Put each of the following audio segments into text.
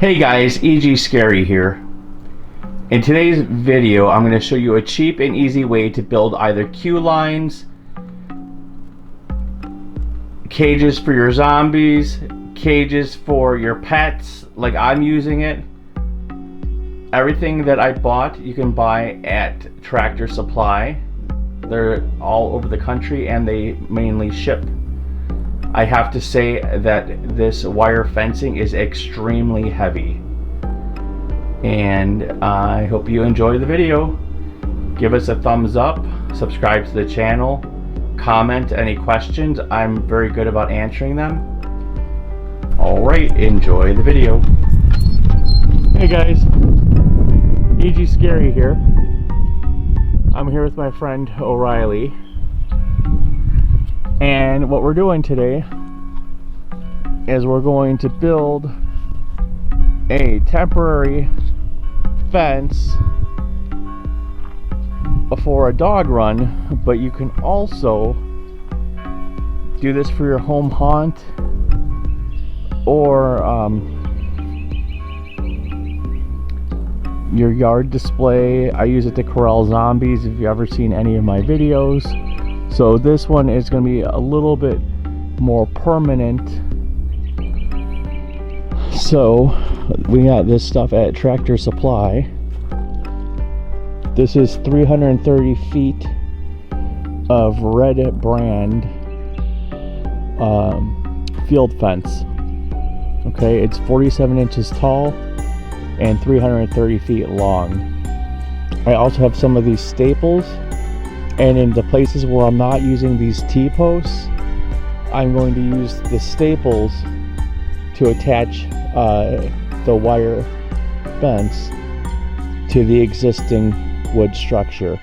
Hey guys, EG Scary here. In today's video, I'm going to show you a cheap and easy way to build either queue lines, cages for your zombies, cages for your pets, like I'm using it. Everything that I bought, you can buy at Tractor Supply. They're all over the country and they mainly ship. I have to say that this wire fencing is extremely heavy. And I hope you enjoy the video. Give us a thumbs up, subscribe to the channel, comment any questions. I'm very good about answering them. Alright, enjoy the video. Hey guys, EG Scary here. I'm here with my friend O'Reilly. And what we're doing today is we're going to build a temporary fence for a dog run, but you can also do this for your home haunt or your yard display. I use it to corral zombies if you've ever seen any of my videos. So this one is going to be a little bit more permanent. So we got this stuff at Tractor Supply. This is 330 feet of Red brand field fence. Okay, it's 47 inches tall and 330 feet long. I also have some of these staples. And in the places where I'm not using these T-posts, I'm going to use the staples to attach the wire fence to the existing wood structure.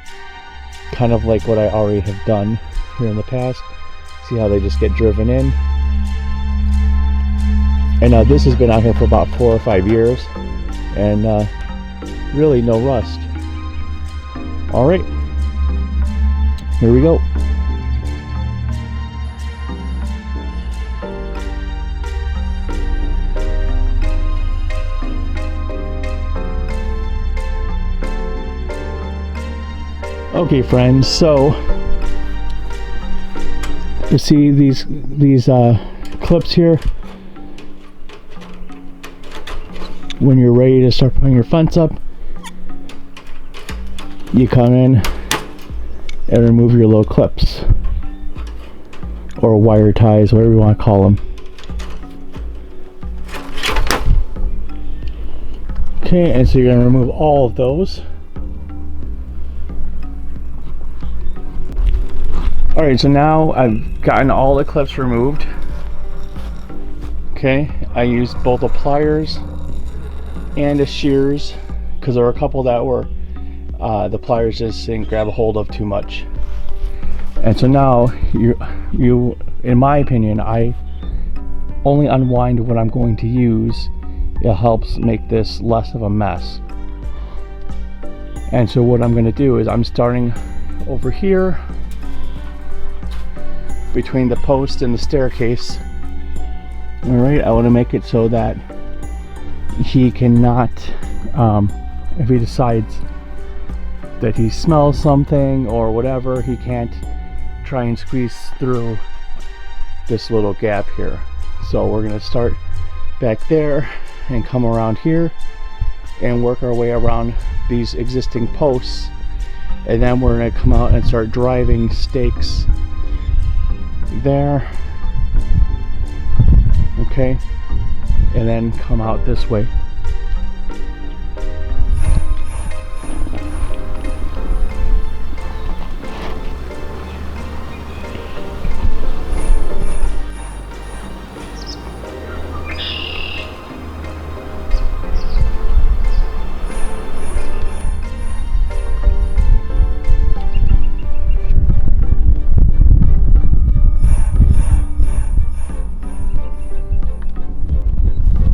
Kind of like what I already have done here in the past. See how they just get driven in? And now this has been out here for about 4 or 5 years. And really no rust. Alright. Here we go. Okay, friends, so you see these clips here. When you're ready to start putting your fence up, you come in and remove your little clips or wire ties, whatever you want to call them. Okay, and so you're going to remove all of those. Alright, so now I've gotten all the clips removed. Okay, I used both the pliers and the shears because there were a couple that were the pliers just didn't grab a hold of too much. And so now you in my opinion, I only unwind what I'm going to use. It helps make this less of a mess. And so what I'm going to do is I'm starting over here between the post and the staircase. Alright, I want to make it so that he cannot if he decides that he smells something or whatever, he can't try and squeeze through this little gap here. So we're going to start back there and come around here and work our way around these existing posts, and then we're going to come out and start driving stakes there. Okay, and then come out this way.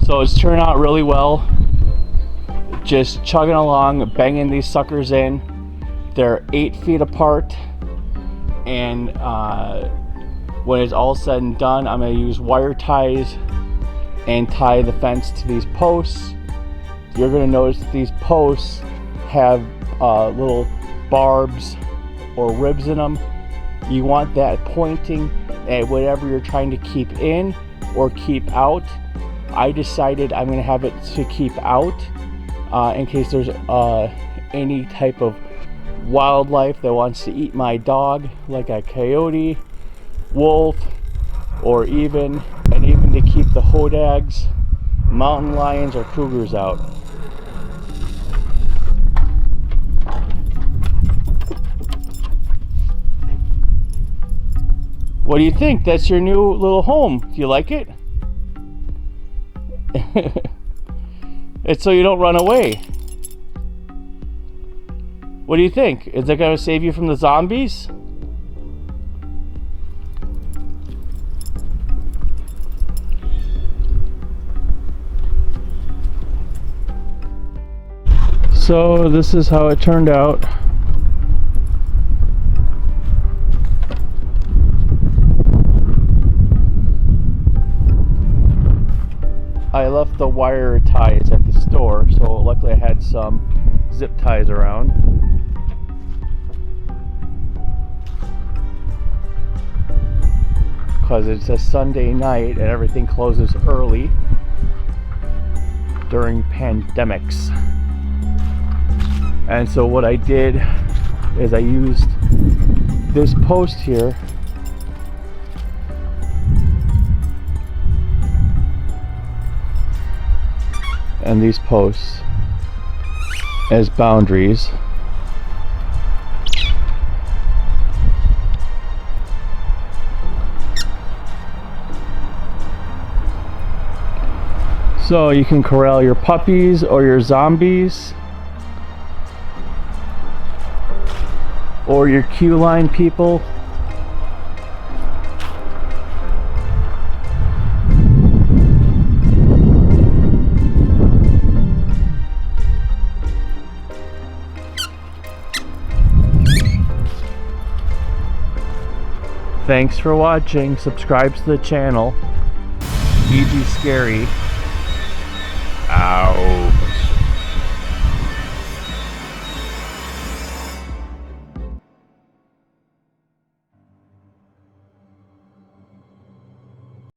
So it's turned out really well. Just chugging along, banging these suckers in. They're 8 feet apart, and when it's all said and done, I'm going to use wire ties and tie the fence to these posts, you're going to notice that these posts have little barbs or ribs in them. You want that pointing at whatever you're trying to keep in or keep out. I decided I'm going to have it to keep out in case there's any type of wildlife that wants to eat my dog, like a coyote, wolf, or even to keep the hodags, mountain lions, or cougars out. What do you think? That's your new little home. Do you like it? It's so you don't run away. What do you think? Is that going to save you from the zombies? So this is how it turned out. I left the wire ties at the store, so luckily I had some zip ties around. Because it's a Sunday night and everything closes early during pandemics. And so what I did is I used this post here and these posts as boundaries. So you can corral your puppies or your zombies or your queue line people. Thanks for watching. Subscribe to the channel. EG Scary. Out.